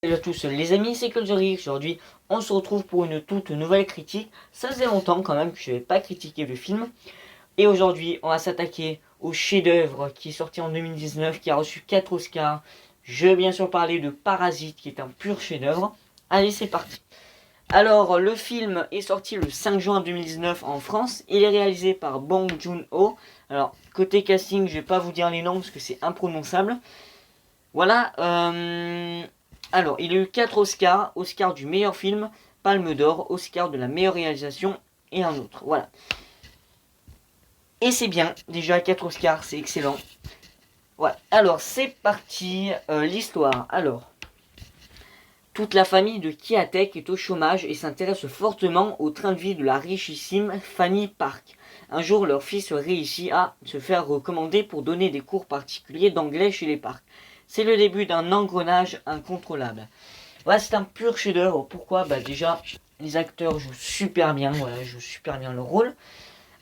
Salut à tous les amis, c'est Colgery. Aujourd'hui, on se retrouve pour une toute nouvelle critique. Ça faisait longtemps quand même que je n'avais pas critiqué le film. Et aujourd'hui, on va s'attaquer au chef-d'œuvre qui est sorti en 2019, qui a reçu 4 Oscars. Je vais bien sûr parler de Parasite, qui est un pur chef-d'œuvre. Allez, c'est parti. Alors, le film est sorti le 5 juin 2019 en France. Il est réalisé par Bong Joon-ho. Alors, côté casting, je vais pas vous dire les noms parce que c'est imprononçable. Voilà. Alors, il a eu 4 Oscars. Oscar du meilleur film, Palme d'Or, Oscar de la meilleure réalisation et un autre. Voilà. Et c'est bien. Déjà 4 Oscars, c'est excellent. Voilà. Alors, c'est parti. L'histoire. Alors, toute la famille de Kiatek est au chômage et s'intéresse fortement au train de vie de la richissime Fanny Park. Un jour, leur fils réussit à se faire recommander pour donner des cours particuliers d'anglais chez les Park. C'est le début d'un engrenage incontrôlable. Voilà, c'est un pur chef-d'œuvre. Pourquoi? Bah déjà, les acteurs jouent super bien. Voilà, jouent super bien leur rôle.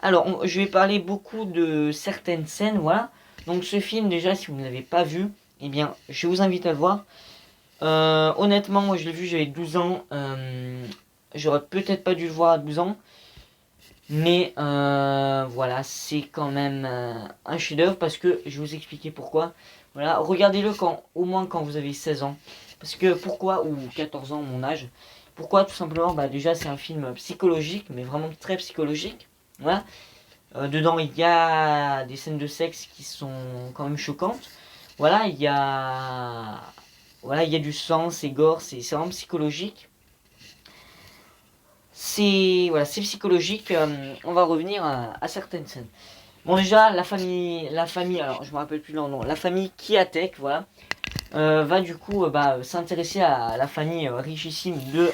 Alors, je vais parler beaucoup de certaines scènes. Voilà. Donc, ce film, déjà, si vous ne l'avez pas vu, eh bien, je vous invite à le voir. Honnêtement, moi, je l'ai vu, j'avais 12 ans. J'aurais peut-être pas dû le voir à 12 ans. Mais voilà, c'est quand même un chef-d'œuvre parce que je vais vous expliquer pourquoi. Voilà, regardez-le au moins quand vous avez 16 ans. Parce que pourquoi, ou 14 ans, mon âge. Pourquoi? Tout simplement, bah déjà c'est un film psychologique, mais vraiment très psychologique. Voilà. Dedans, il y a des scènes de sexe qui sont quand même choquantes. Voilà, il y a du sang, c'est gore, c'est vraiment psychologique. C'est voilà, c'est psychologique. On va revenir à certaines scènes. Bon, déjà la famille, alors je me rappelle plus leur nom, la famille Kiatek, voilà, va du coup s'intéresser à la famille richissime de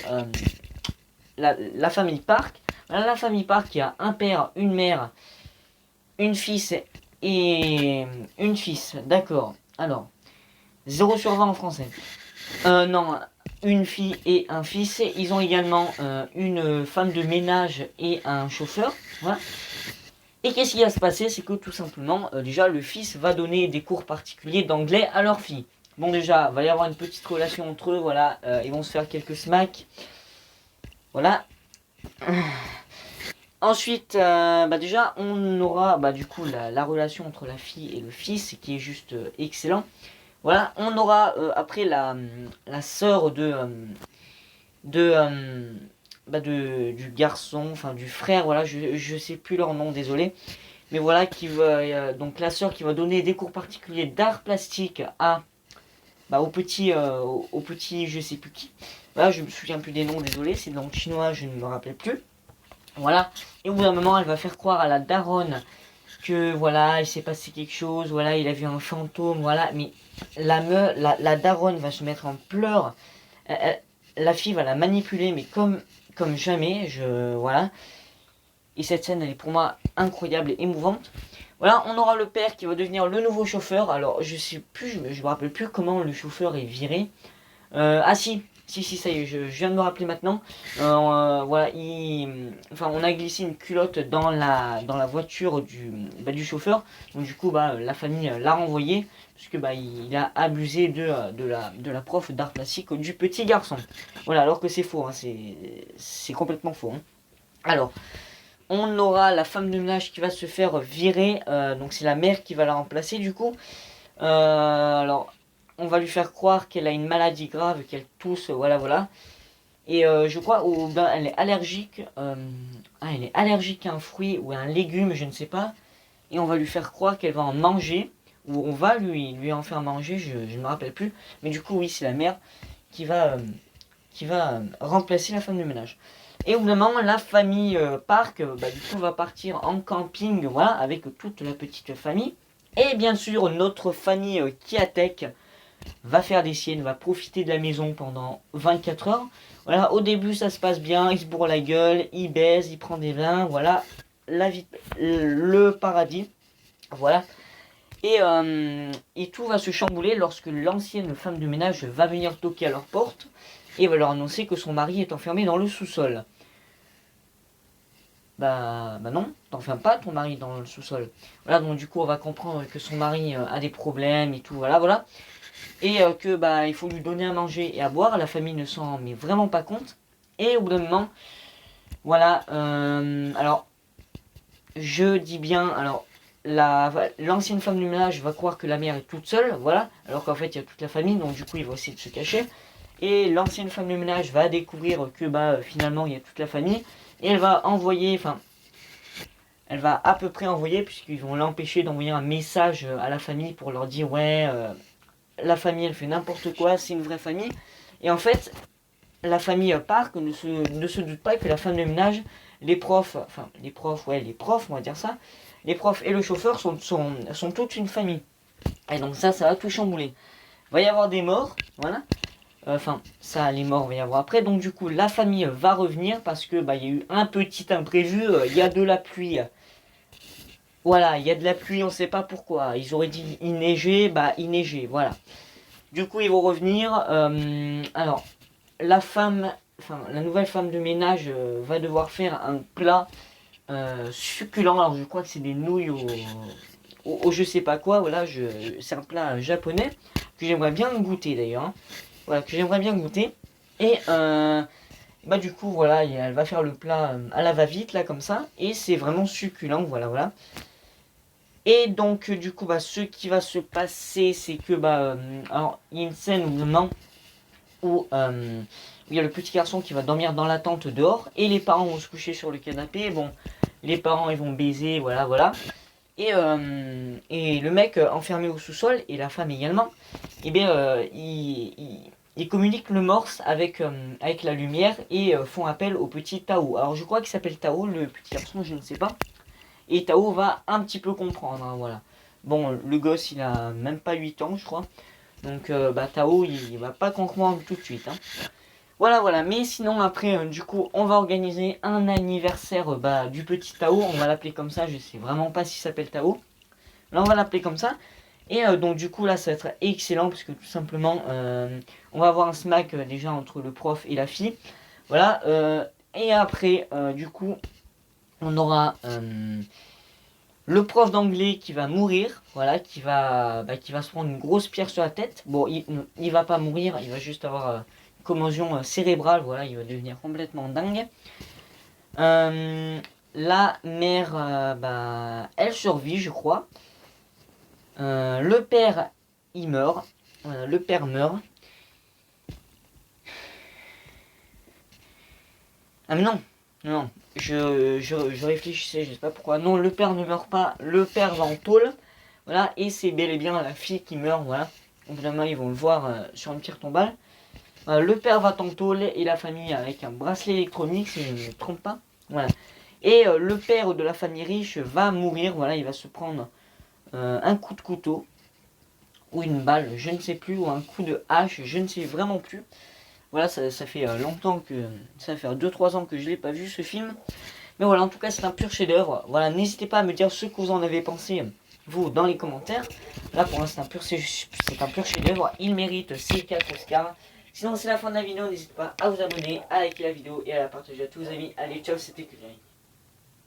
la famille Park. Voilà, la famille Park qui a un père, une mère, une fille et une fille. D'accord. Alors 0 sur 20 en français. Non, une fille et un fils. Ils ont également une femme de ménage et un chauffeur. Voilà. Et qu'est-ce qui va se passer? C'est que tout simplement, déjà, le fils va donner des cours particuliers d'anglais à leur fille. Bon, déjà, il va y avoir une petite relation entre eux. Voilà, ils vont se faire quelques smacks. Voilà. Ensuite, déjà, on aura du coup la relation entre la fille et le fils qui est juste excellent. Voilà, on aura après la sœur du garçon, enfin du frère, voilà, je sais plus leur nom, désolé. Mais voilà, donc la sœur qui va donner des cours particuliers d'art plastique au petit je sais plus qui. Voilà, je me souviens plus des noms, désolé, c'est dans le chinois, je ne me rappelle plus. Voilà, et au bout d'un moment, elle va faire croire à la daronne que voilà, il s'est passé quelque chose, voilà, il a vu un fantôme, voilà, mais la daronne va se mettre en pleurs, la fille va la manipuler, mais comme jamais, voilà, et cette scène, elle est pour moi incroyable et émouvante. Voilà, on aura le père qui va devenir le nouveau chauffeur, alors je sais plus, je me rappelle plus comment le chauffeur est viré, ah si, ça y est, je viens de me rappeler maintenant. Voilà, on a glissé une culotte dans la voiture du chauffeur. Donc du coup, la famille l'a renvoyé puisque il a abusé de la prof d'art plastique du petit garçon. Voilà, alors que c'est faux, hein, c'est complètement faux. Hein. Alors, on aura la femme de ménage qui va se faire virer. Donc c'est la mère qui va la remplacer du coup. Alors on va lui faire croire qu'elle a une maladie grave, qu'elle tousse, voilà. Et je crois elle est allergique. Elle est allergique à un fruit ou à un légume, je ne sais pas. Et on va lui faire croire qu'elle va en manger. Ou on va lui en faire manger, je ne me rappelle plus. Mais du coup, oui, c'est la mère qui va remplacer la femme de ménage. Et au bout d'un moment, la famille Park, du coup, va partir en camping, voilà, avec toute la petite famille. Et bien sûr, notre famille Kiatek va faire des siennes, va profiter de la maison pendant 24 heures. Voilà, au début ça se passe bien, il se bourre la gueule, il baise, il prend des vins, voilà, la vie, le paradis, voilà. Et tout va se chambouler lorsque l'ancienne femme de ménage va venir toquer à leur porte et va leur annoncer que son mari est enfermé dans le sous-sol. Non, t'enfermes pas ton mari dans le sous-sol. Voilà, donc du coup on va comprendre que son mari a des problèmes et tout, voilà. et que bah il faut lui donner à manger et à boire. La famille ne s'en rend mais vraiment pas compte. Et au bout d'un moment, voilà, alors je dis bien, alors l'ancienne femme du ménage va croire que la mère est toute seule, voilà, alors qu'en fait il y a toute la famille, donc du coup il va essayer de se cacher. Et l'ancienne femme de ménage va découvrir que bah finalement il y a toute la famille, et elle va envoyer, enfin elle va à peu près envoyer, puisqu'ils vont l'empêcher d'envoyer un message à la famille pour leur dire ouais, la famille elle fait n'importe quoi, c'est une vraie famille. Et en fait la famille part, que ne se doute pas que la femme de ménage, les profs, enfin les profs, ouais les profs on va dire ça, les profs et le chauffeur sont toute une famille. Et donc ça va tout chambouler. Il va y avoir des morts, voilà. Enfin, ça, les morts, va y avoir après. Donc du coup, la famille va revenir parce que bah, il y a eu un petit imprévu. Il y a de la pluie. Voilà, il y a de la pluie, on sait pas pourquoi. Ils auraient dit il neigeait, bah il neigeait, voilà. Du coup, ils vont revenir. Alors, la nouvelle femme de ménage va devoir faire un plat succulent. Alors, je crois que c'est des nouilles au je sais pas quoi. Voilà, c'est un plat japonais que j'aimerais bien goûter d'ailleurs, hein. Voilà, que j'aimerais bien goûter. Et bah du coup, voilà, elle va faire le plat à la va-vite, là, comme ça. Et c'est vraiment succulent, voilà, voilà. Et donc, du coup, bah, ce qui va se passer, c'est que, bah, alors, il y a une scène où il y a le petit garçon qui va dormir dans la tente dehors, et les parents vont se coucher sur le canapé. Bon, les parents, ils vont baiser, voilà, voilà. Et le mec enfermé au sous-sol, et la femme également, et bien, ils communiquent le morse avec la lumière, et font appel au petit Tao. Alors, je crois qu'il s'appelle Tao, le petit garçon, je ne sais pas. Et Tao va un petit peu comprendre, hein, voilà. Bon, le gosse, il a même pas 8 ans, je crois. Donc, bah, Tao, il va pas comprendre tout de suite, hein. Voilà, voilà. Mais sinon, après, du coup, on va organiser un anniversaire bah, du petit Tao. On va l'appeler comme ça. Je sais vraiment pas s'il s'appelle Tao. Là, on va l'appeler comme ça. Et donc, du coup, là, ça va être excellent. Parce que tout simplement, on va avoir un smack déjà entre le prof et la fille. Voilà. Et après, du coup, on aura le prof d'anglais qui va mourir, voilà, qui va se prendre une grosse pierre sur la tête. Bon, il va pas mourir, il va juste avoir une commotion cérébrale, voilà, il va devenir complètement dingue. La mère, bah, elle survit, je crois. Le père, il meurt. Le père meurt. Ah mais non, non, je réfléchissais, je sais pas pourquoi. Non, le père ne meurt pas, le père va en tôle. Voilà, et c'est bel et bien la fille qui meurt, voilà. Évidemment, ils vont le voir sur une pierre tombale. Le père va en tôle et la famille avec un bracelet électronique, si je ne me trompe pas. Voilà. Et le père de la famille riche va mourir, voilà, il va se prendre un coup de couteau. Ou une balle, je ne sais plus, ou un coup de hache, je ne sais vraiment plus. Voilà, ça fait longtemps que... Ça fait 2-3 ans que je l'ai pas vu ce film. Mais voilà, en tout cas, c'est un pur chef-d'œuvre. Voilà, n'hésitez pas à me dire ce que vous en avez pensé, vous, dans les commentaires. Là, pour l'instant, c'est un pur chef-d'œuvre. Il mérite ses 4 Oscars. Sinon, c'est la fin de la vidéo. N'hésitez pas à vous abonner, à liker la vidéo et à la partager à tous vos amis. Allez, ciao, c'était Curie.